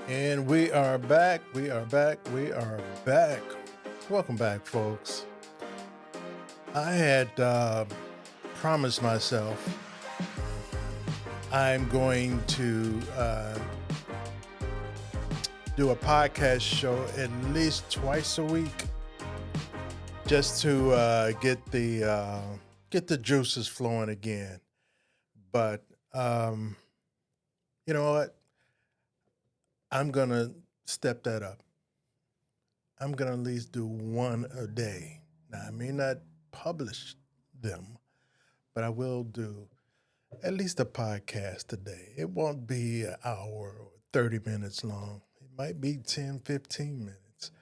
And we are back. We are back. We are back. Welcome back, folks. I had promised myself I'm going to do a podcast show at least twice a week, just to get the juices flowing again. But you know what? I'm gonna step that up. I'm gonna at least do one a day. Now I may not publish them, but I will do at least a podcast a day. It won't be an hour or 30 minutes long. It might be 10, 15 minutes.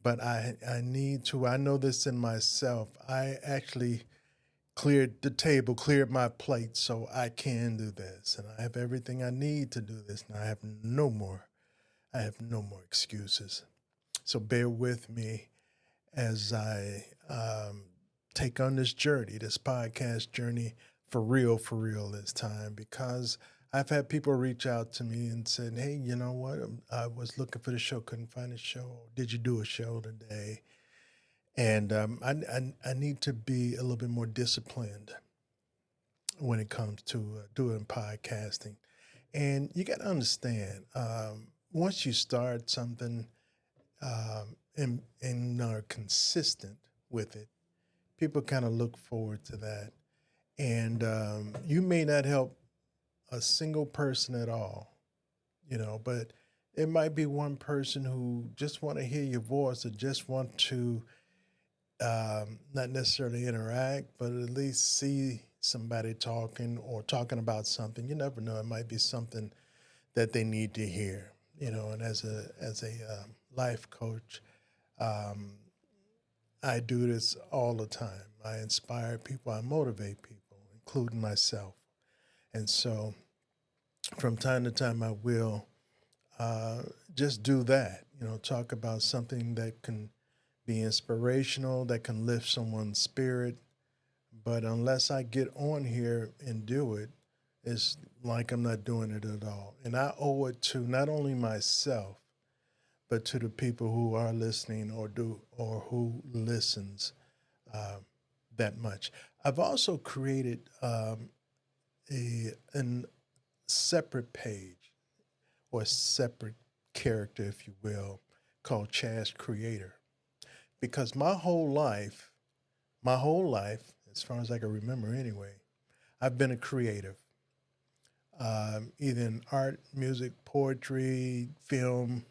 But I need to, I know this in myself. I actually cleared the table, cleared my plate so I can do this. And I have everything I need to do this. And I have no more excuses. So bear with me as I take on this journey, this podcast journey for real this time, because I've had people reach out to me and said, "Hey, you know what? I was looking for the show, couldn't find a show. Did you do a show today?" And I need to be a little bit more disciplined when it comes to doing podcasting. And you got to understand, once you start something and are consistent with it, people kind of look forward to that. And you may not help a single person at all, but it might be one person who just want to hear your voice or just want to not necessarily interact, but at least see somebody talking or talking about something. You never know; it might be something that they need to hear. And as a life coach, um, I do this all the time. I inspire people, I motivate people, including myself. And so from time to time, I will just do that, talk about something that can be inspirational, that can lift someone's spirit. But unless I get on here and do it, it's like I'm not doing it at all. And I owe it to not only myself, but to the people who are listening or who listens that much. I've also created a separate page or a separate character, if you will, called Chaz Creator. Because my whole life, as far as I can remember anyway, I've been a creative, either in art, music, poetry, film,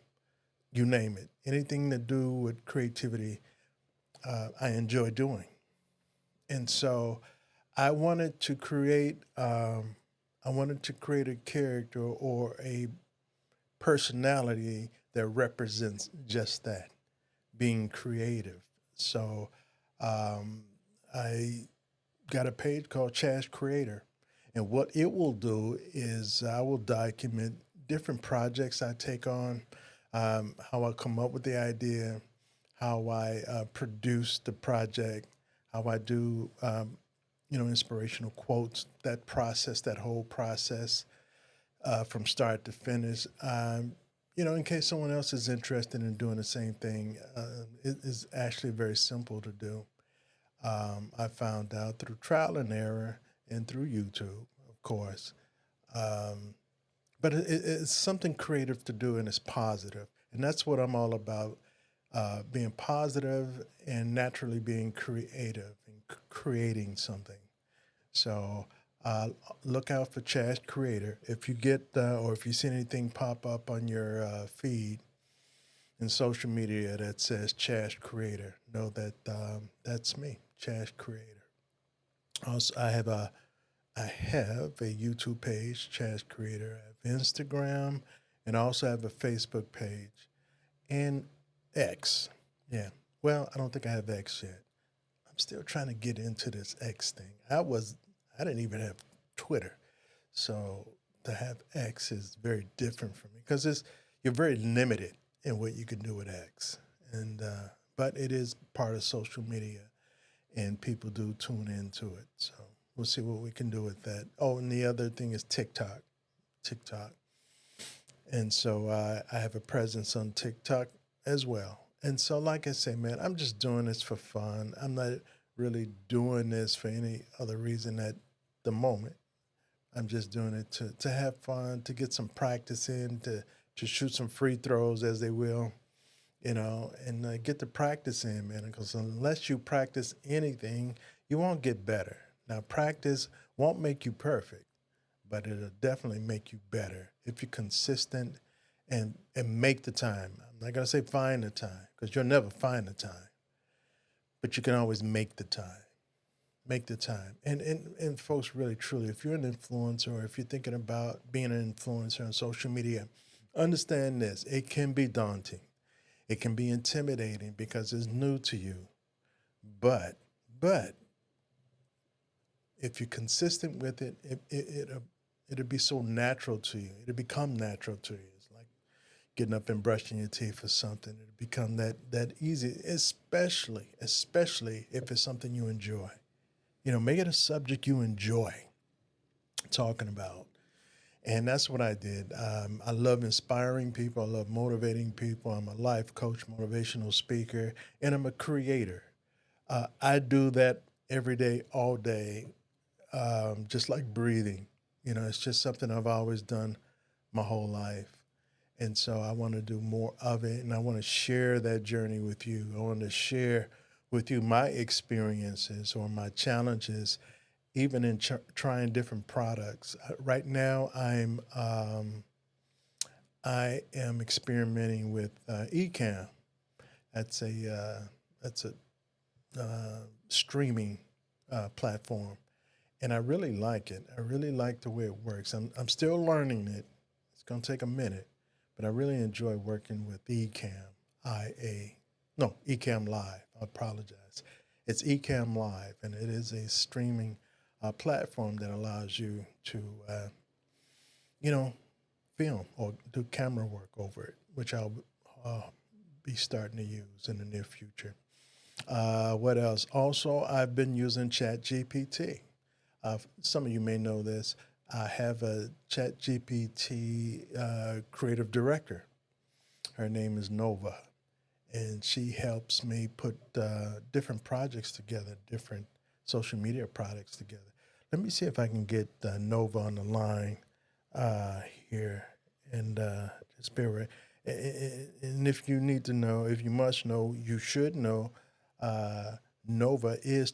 you name it. Anything to do with creativity, I enjoy doing. And so I wanted to create, I wanted to create a character or a personality that represents just that, being creative. So um, I got a page called Chaz Creator. And what it will do is I will document different projects I take on, how I come up with the idea, how I produce the project, how I do, inspirational quotes, that process, that whole process from start to finish. In case someone else is interested in doing the same thing, it is actually very simple to do. I found out through trial and error and through YouTube, of course. Um, but it's something creative to do and it's positive. And that's what I'm all about, being positive and naturally being creative and creating something. So uh, look out for Chaz Creator. If you get or if you see anything pop up on your feed in social media that says Chaz Creator, know that that's me, Chaz Creator. Also, I have a YouTube page, Chaz Creator. I have Instagram, and I also have a Facebook page and X. Yeah. Well, I don't think I have X yet. I'm still trying to get into this X thing. I didn't even have Twitter. So to have X is very different for me because it's you're very limited in what you can do with X. And but it is part of social media and people do tune into it. So we'll see what we can do with that. Oh, and the other thing is TikTok. TikTok. And so I have a presence on TikTok as well. And so, like I say, man, I'm just doing this for fun. I'm not really doing this for any other reason at the moment. I'm just doing it to have fun, to get some practice in, to shoot some free throws, as they will, and get the practice in, man. Because unless you practice anything, you won't get better. Now, practice won't make you perfect, but it'll definitely make you better if you're consistent and make the time. I'm not gonna say find the time because you'll never find the time, but you can always make the time. Make the time. And folks, really truly, if you're an influencer or if you're thinking about being an influencer on social media, understand this. It can be daunting. It can be intimidating because it's new to you. But if you're consistent with it, it'll be so natural to you. It'll become natural to you. It's like getting up and brushing your teeth or something. It'll become that easy, especially if it's something you enjoy. Make it a subject you enjoy talking about. And that's what I did. I love inspiring people. I love motivating people. I'm a life coach, motivational speaker, and I'm a creator. I do that every day, all day, just like breathing. It's just something I've always done my whole life. And so I want to do more of it. And I want to share that journey with you. I want to share with you my experiences or my challenges, even in trying different products. Right now, I am experimenting with Ecamm. That's a streaming platform, and I really like it. I really like the way it works. I'm still learning it. It's gonna take a minute, but I really enjoy working with Ecamm. No, Ecamm Live. I apologize. It's Ecamm Live, and it is a streaming platform that allows you to, you know, film or do camera work over it, which I'll uh, be starting to use in the near future. What else? Also, I've been using ChatGPT. Some of you may know this. I have a ChatGPT creative director. Her name is Nova, and she helps me put different projects together, different social media products together. Let me see if I can get Nova on the line uh, here, and just bear with. And if you need to know, if you must know, you should know. Uh, Nova is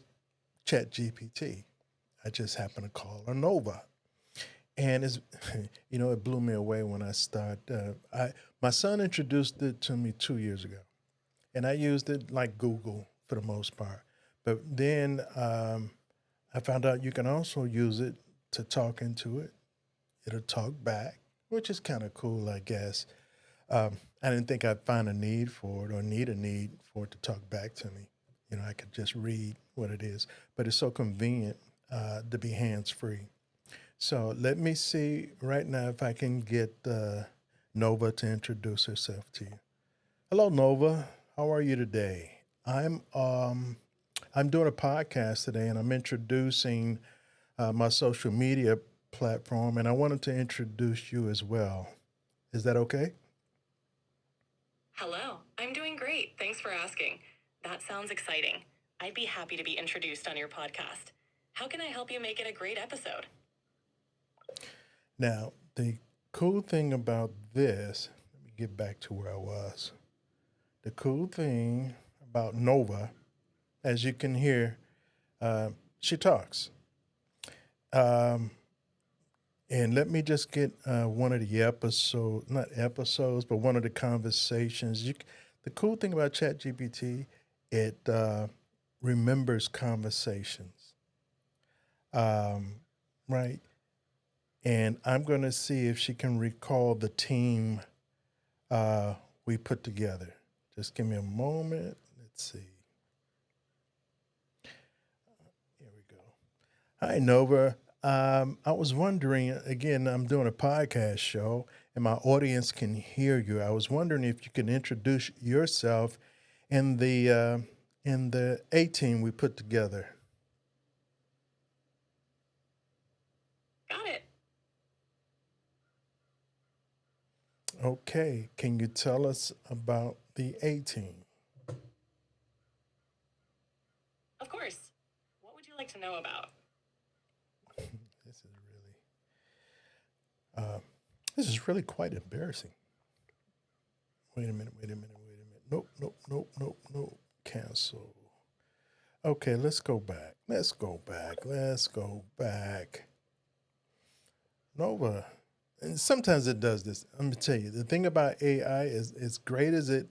ChatGPT. I just happen to call her Nova, and it's it blew me away when I start. I My son introduced it to me 2 years ago, and I used it like Google for the most part. But then I found out you can also use it to talk into it. It'll talk back, which is kind of cool, I guess. I didn't think I'd find a need for it or need a need for it to talk back to me. I could just read what it is, but it's so convenient to be hands free. So let me see right now if I can get Nova to introduce herself to you. Hello, Nova. How are you today? I'm doing a podcast today, and I'm introducing my social media platform, and I wanted to introduce you as well. Is that okay? Hello, I'm doing great. Thanks for asking. That sounds exciting. I'd be happy to be introduced on your podcast. How can I help you make it a great episode? Now, the cool thing about this, let me get back to where I was. The cool thing about Nova, as you can hear, she talks. Um, and let me just get one of the episodes, not episodes, but one of the conversations. The cool thing about ChatGPT, it remembers conversations, um, right? And I'm going to see if she can recall the team we put together. Just give me a moment. Let's see. Here we go. Hi, Nova. I was wondering, again, I'm doing a podcast show and my audience can hear you. I was wondering if you can introduce yourself in the A team we put together. Got it. Okay, can you tell us about the A team? Of course. What would you like to know about? This is really, uh, this is really quite embarrassing. Wait a minute, wait a minute, wait a minute. Nope, nope, nope, nope, nope. Cancel. Okay, let's go back. Let's go back. Let's go back. Nova. And sometimes it does this. I'm gonna tell you, the thing about AI is, as great as it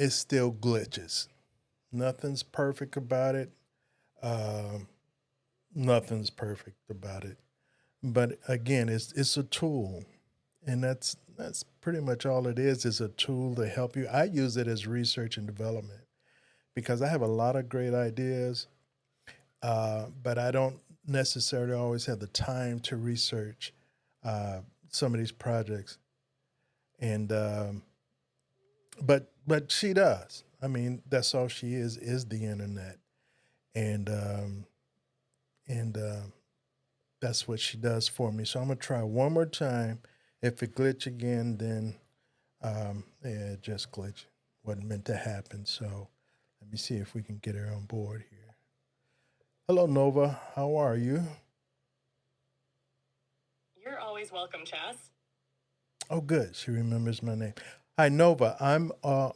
still glitches. Nothing's perfect about it. Um, nothing's perfect about it. But again, it's a tool, and that's pretty much all it is. Is a tool to help you. I use it as research and development because I have a lot of great ideas, but I don't necessarily always have the time to research uh, some of these projects. And but she does. I mean, that's all she is the internet, and and that's what she does for me. So I'm gonna try one more time. If it glitch again, then yeah, it just glitch. Wasn't meant to happen. So let me see if we can get her on board here. Hello, Nova. How are you? You're always welcome, Chas. Oh, good. She remembers my name. Hi, Nova. I'm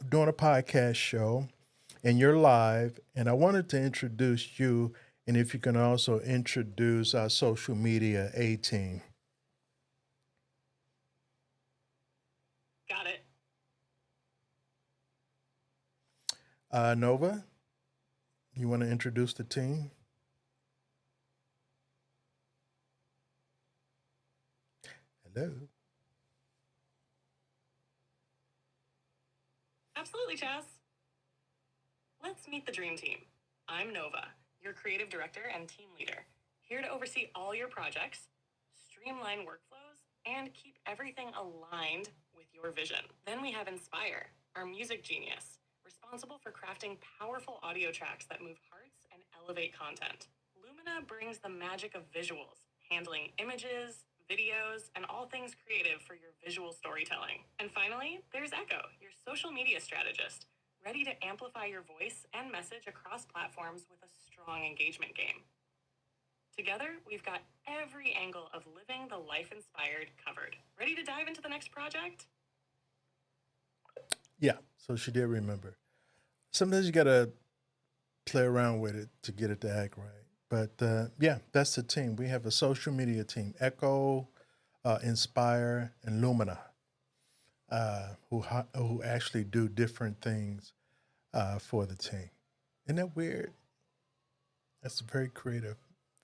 doing a podcast show, and you're live. And I wanted to introduce you, and if you can also introduce our social media A team. Got it. Nova, you want to introduce the team? Hello. Absolutely, Chas. Let's meet the dream team. I'm Nova, your creative director and team leader, here to oversee all your projects, streamline workflows, and keep everything aligned with your vision. Then we have Inspire, our music genius, responsible for crafting powerful audio tracks that move hearts and elevate content. Lumina brings the magic of visuals, handling images, videos, and all things creative for your visual storytelling. And finally, there's Echo, your social media strategist, ready to amplify your voice and message across platforms with a strong engagement game. Together, we've got every angle of living the life inspired covered. Ready to dive into the next project? Yeah, so she did remember. Sometimes you got to play around with it to get it to act right. But yeah, that's the team. We have a social media team: Echo, Inspire, and Lumina, who actually do different things for the team. Isn't that weird? That's very creative,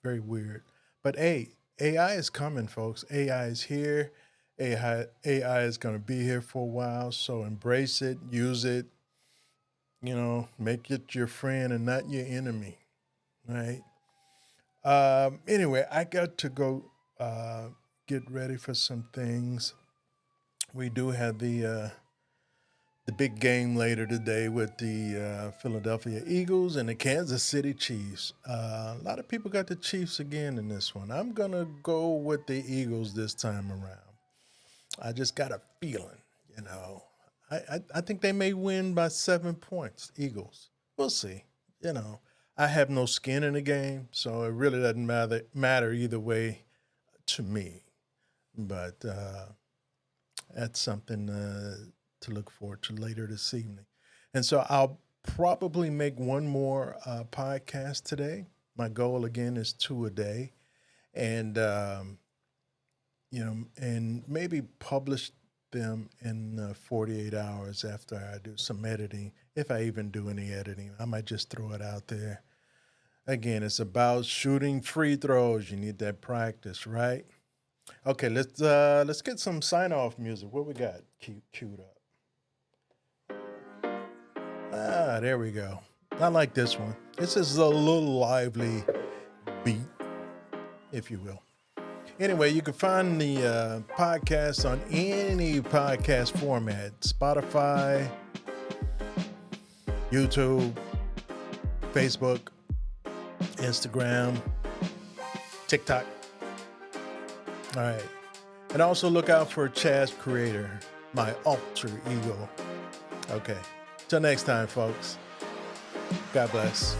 very weird. But hey, AI is coming, folks. AI is here. AI is going to be here for a while. So embrace it, use it. Make it your friend and not your enemy, right? Anyway, I got to go get ready for some things. We do have the big game later today with the Philadelphia Eagles and the Kansas City Chiefs. A lot of people got the Chiefs again in this one. I'm gonna go with the Eagles this time around. I just got a feeling, you know. I think they may win by 7 points. Eagles. We'll see. You know, I have no skin in the game, so it really doesn't matter either way to me. But that's something to look forward to later this evening. And so I'll probably make one more podcast today. My goal again is two a day, and and maybe publish them in 48 hours after I do some editing. If I even do any editing, I might just throw it out there. Again, it's about shooting free throws. You need that practice, right? Okay, let's get some sign off music. What we got queued up? There we go. I like this one. This is a little lively beat, if you will. Anyway, you can find the podcast on any podcast format: Spotify, YouTube, Facebook, Instagram, TikTok. All right. And also look out for Chaz Creator, my alter ego. Okay. Till next time, folks. God bless.